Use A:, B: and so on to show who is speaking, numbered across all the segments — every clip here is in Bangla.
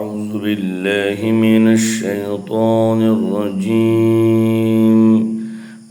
A: أعوذ بالله من الشيطان الرجيم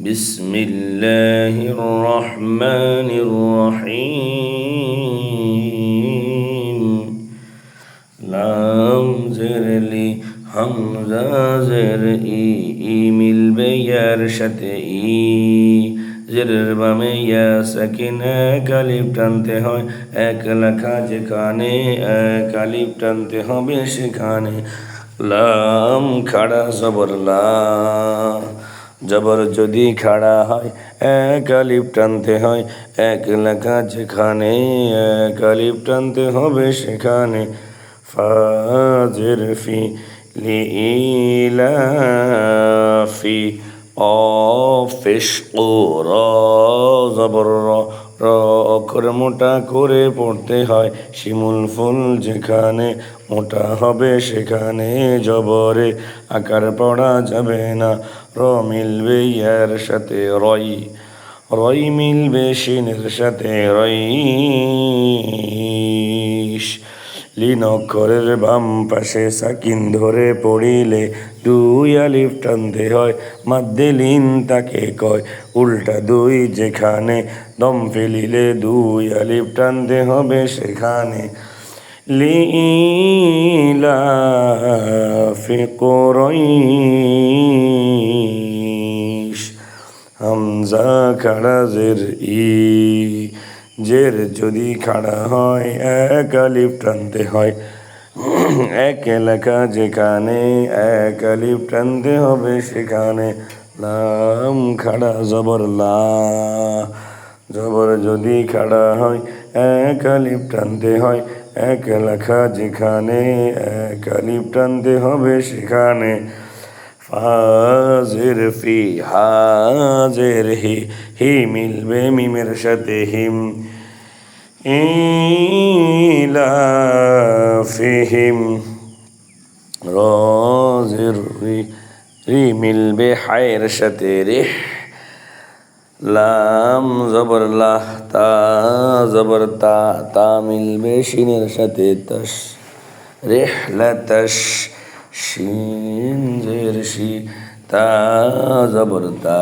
A: بسم الله الرحمن الرحيم لام زر লি হামজা জের ই মিলবে ইয়ার সাথে ই জেরের বামে ইয়া সাকিন এক আলিফ টানতে হয় এক লেখা যেখানে এক আলিফ টানতে হবে সেখানে লাম খাড়া জবর লা জবর যদি খাড়া হয় এক আলিফ টানতে হয় এক লেখা যেখানে এক আলিফ টানতে হবে সেখানে ফাজের ফি লিইলাফি অফিস ও র জবর র অক্ষর মোটা করে পড়তে হয় শিমুল ফুল যেখানে মোটা হবে সেখানে জবরে আকার পড়া যাবে না র মিলবে ইয়ার সাথে রই রই মিলবে শিনের সাথে রইস লিন অক্ষরের বাম পাশে সাকিন ধরে পড়িলে দুই আলিফ টানতে হয় মাদ্দে লিন তাকে কয় উল্টা দুই যেখানে দম ফেলিলে দুই আলিফ টানতে হবে সেখানে লিইলাফি কুরাইশ হামজা খাড়া জের ই জের যদি খাড়া হয় এক আলিফ টানতে হয় এক লেখা যেখানে এক আলিফ টানতে হবে সেখানে লাম খাড়া জবর লা জবর যদি খাড়া হয় এক আলিফ টানতে হয় এক লেখা যেখানে এক আলিফ টানতে হবে সেখানে ফাজের ফি হাজের হি মিলবে মিমের সাথে হিম ইলাফিহিম রজের রি মিলবে হায়ের সাথে রিহ লাম জবর লাহ তা জবর তা তা মিলবে শিনের সাথে তস রিহ লাতশ শিন জের শি তা জবর তা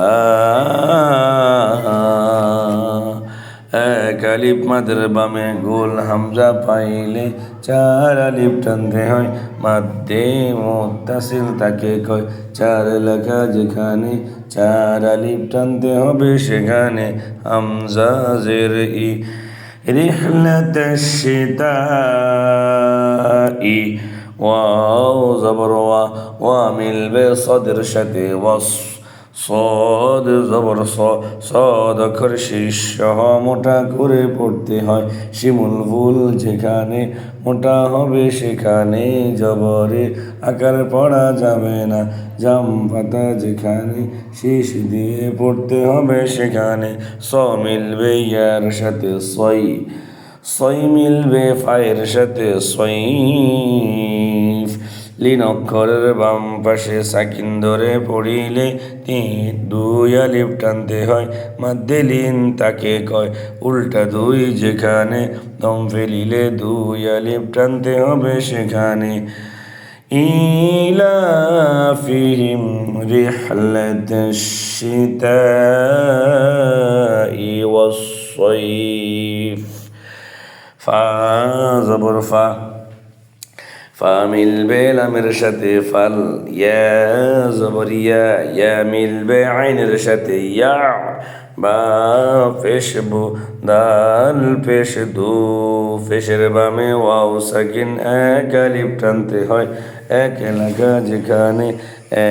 A: এক আলিফ মাদের বামে গোল হামজা পাইলে চার আলিফ টানতে হয় মাদ্দে মুত্তাসিল তাকে কয় চার লেখা যেখানে চার আলিফ টানতে হবে সেখানে হামজা জের ই রিহলাতাশ শিতাই ওয়াও জবর ওয়া মিলবে সদের সাথে ওয়াস সদ জবর সদ অক্ষর শীর্ষ মোটা করে পড়তে হয় শিমুল ফুল যেখানে মোটা হবে সেখানে জবরে আকার পড়া যাবে না জাম পাতা যেখানে শীষ দিয়ে পড়তে হবে সেখানে স মিলবে ইয়ার সাথে সই মিলবে ফায়ের সাথে সইফ লিন অক্ষরের বাম পাশে সাকিন ধরে পড়িলে দুই আলিফ টানতে হয় মাদ্দে লিন তাকে কয় উল্টা দুই যেখানে দম ফেলিলে দুই আলিফ টানতে হবে সেখানে ইলাফিহিম রিহলাতাশ শিতাই ওয়াস-সাইফ ফা জবর ফা ফা মিলবে লামের সাথে ফাল ইয়া জবর ইয়া মিলবে আইনের সাথে ইয়া বা পেশ বু দাল পেশ দু পেশের বামে ওয়াও সাকিন এক আলিফ টানতে হয় এক এলাকা যেখানে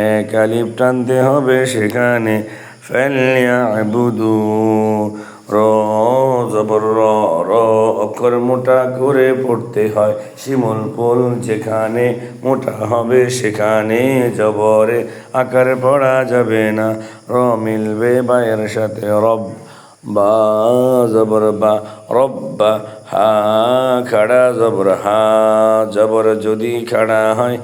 A: এক আলিফ টানতে হবে সেখানে ফালইয়াবুদু র জবর র অক্ষর মোটা করে পড়তে হয় শিমুল ফুল যেখানে মোটা হবে সেখানে জবরে আকার পড়া যাবে না র মিলবে বায়ের সাথে রব বা জবর বা রব্বা হা খাড়া জবর হা জবর যদি খাড়া হয়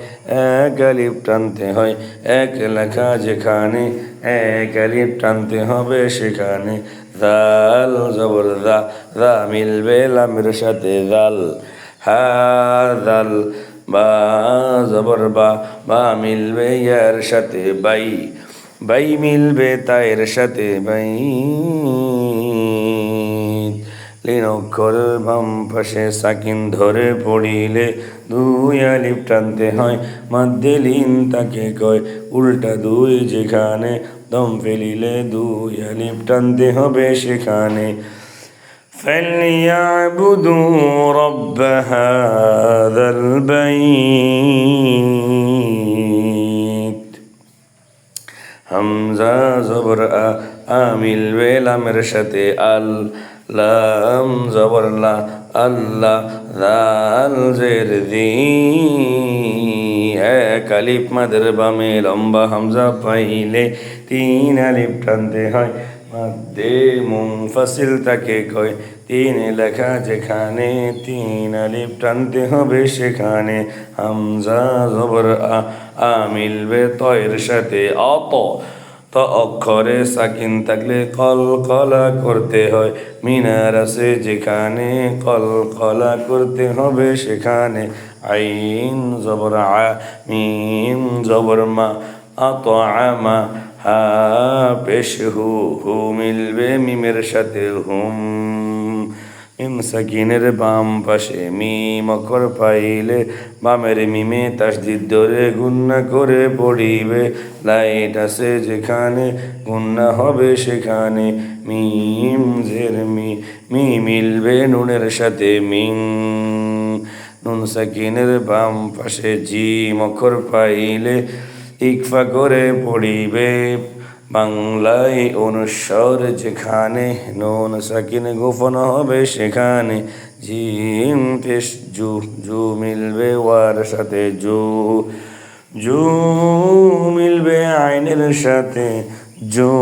A: এক আলিফ টানতে হয় এক লেখা যেখানে এক আলিফ টানতে হবে সেখানে দাল জবর দা মিলবে লামের সাথে দাল হা দাল বা জবর বা, বা মিলবে ইয়ার সাথে বাই, বাই মিলবে তায়ের সাথে বাই। লিন অক্ষরের বাম পাশে সাকিন ধরে পড়িলে দুই আলিফ টানতে হয়, মধ্যে লিন তাকে কয় উল্টা দুই যেখানে, দম ফেলিলে দুই আলিফ টানতে হবে সেখানে। فليعبدوا رب هذا البيت। হামজা জবর আ মিলবে লামের সাথে আল, লাম জবর লা আল্লাহ, লাল জের দি, এক আলিফ মাদের বামে লম্বা হামজা পাইলে তিন আলিফ টানতে হয়, মাদ্দে মুনফাসিল তাকে কয়, তিন লেখা যেখানে তিন আলিফ টানতে হবে সেখানে। হামজা জবর আ মিলবে তয়ের সাথে অত, তো অক্ষরে সাকিন থাকলে কলকলা করতে হয়, মিনার আছে যেখানে কলকলা করতে হবে সেখানে। আইন জবর আ মিম জবর মা আতআমা, হা পেশ হু, হু মিলবে মিমের সাথে হুম। মিম সাকিনের বাম পাশে মিম অক্ষর পাইলে বামের মিমে তাসদিদ ধরে গুন্না করে পড়িবে, লাইট আছে যেখানে গুন্না হবে সেখানে। মিম জের মি, মি মিলবে নুনের সাথে মিং, নুন সাকিনের বাম পাশে জিম অক্ষর পাইলে ইকফা করে পড়িবে, বাংলায় অনুস্বর যেখানে নুন সাকিন গোপন হবে সেখানে। জিম পেশ জু, জু মিলবে ওয়ার সাথে জু, জু মিলবে আইনের সাথে জু,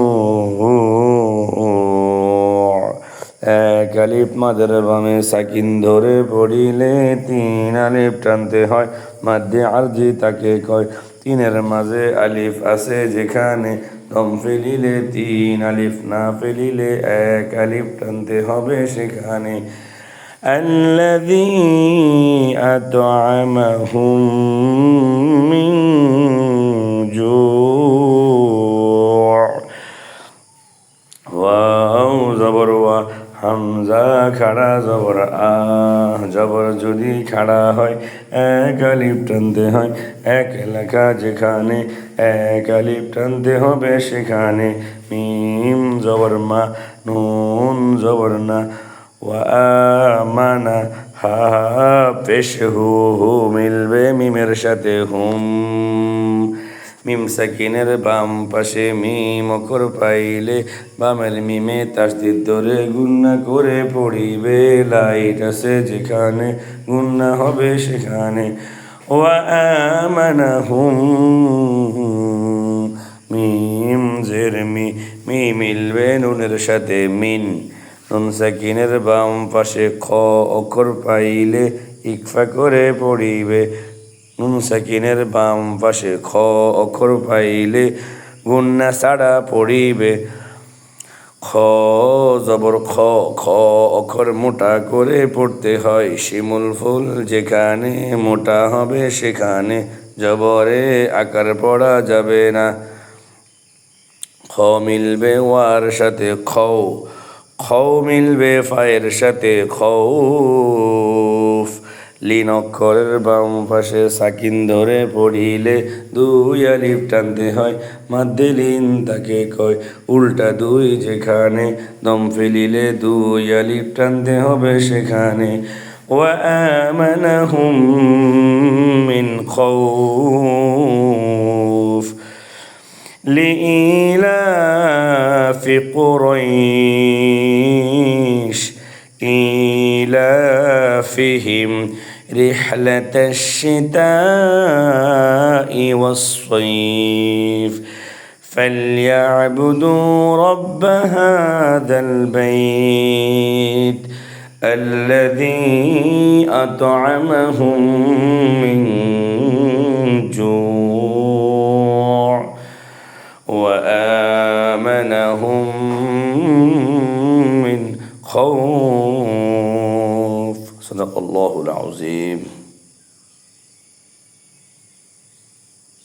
A: এক আলিফ মাদের বামে সাকিন ধরে পড়িলে তিন আলিফ টানতে হয়, মাধ্যে আরজি তাকে কয়, তিনের মাঝে আলিফ আছে যেখানে দম ফেলিলে তিন আলিফ, না ফেলিলে এক আলিফ টানতে হবে সেখানে। الذي أطعمهم من جوع। ওয়াও জবর ওয়া, হামজা খাড়া জবর আ, জবর যদি খাড়া হয় এক আলিফ টানতে হয়, এক লেখা যেখানে এক আলিফ টানতে হবে সেখানে। মিম জবর মা, নুন জবর না, ওয়া আমানা, হা পেশ হু, হু মিলবে মিমের সাথে হুম। মিম সাকিনের বাম পাশে মিম অক্ষর পাইলে বামের মিমে তাসদিদ ধরে গুন্না করে পড়িবে, লাইট আছে যেখানে গুন্না হবে সেখানে। ওয়া আমানাহুম, মিম জের মি, মি মিলবে নুনের সাথে মিন, নুন সাকিনের বাম পাশে খ অক্ষর পাইলে ইকফা করে পড়িবে, নুন সাকিনের বাম পাশে খ অক্ষর পাইলে গুন্না ছাড়া পড়িবে। খ জবর খ, খ অক্ষর মোটা করে পড়তে হয়, শিমুল ফুল যেখানে মোটা হবে সেখানে জবরে আকার পড়া যাবে না। খ মিলবে ওয়ার সাথে খৌ, খৌ মিলবে ফায়ের সাথে খৌফ, লিন অক্ষরের বাম পাশে সাকিন ধরে পড়িলে দুই আলিফ টানতে হয়, মাধ্যে লিন তাকে কয় উল্টা দুই যেখানে, দম ফেলিলে দুই আলিফ টানতে হবে সেখানে। ওয়া আমানাহুম মিন খাউফ। لإيلاف قريش إيلافهم رحلة الشتاء والصيف فليعبدوا رب هذا البيت الذي أطعمهم من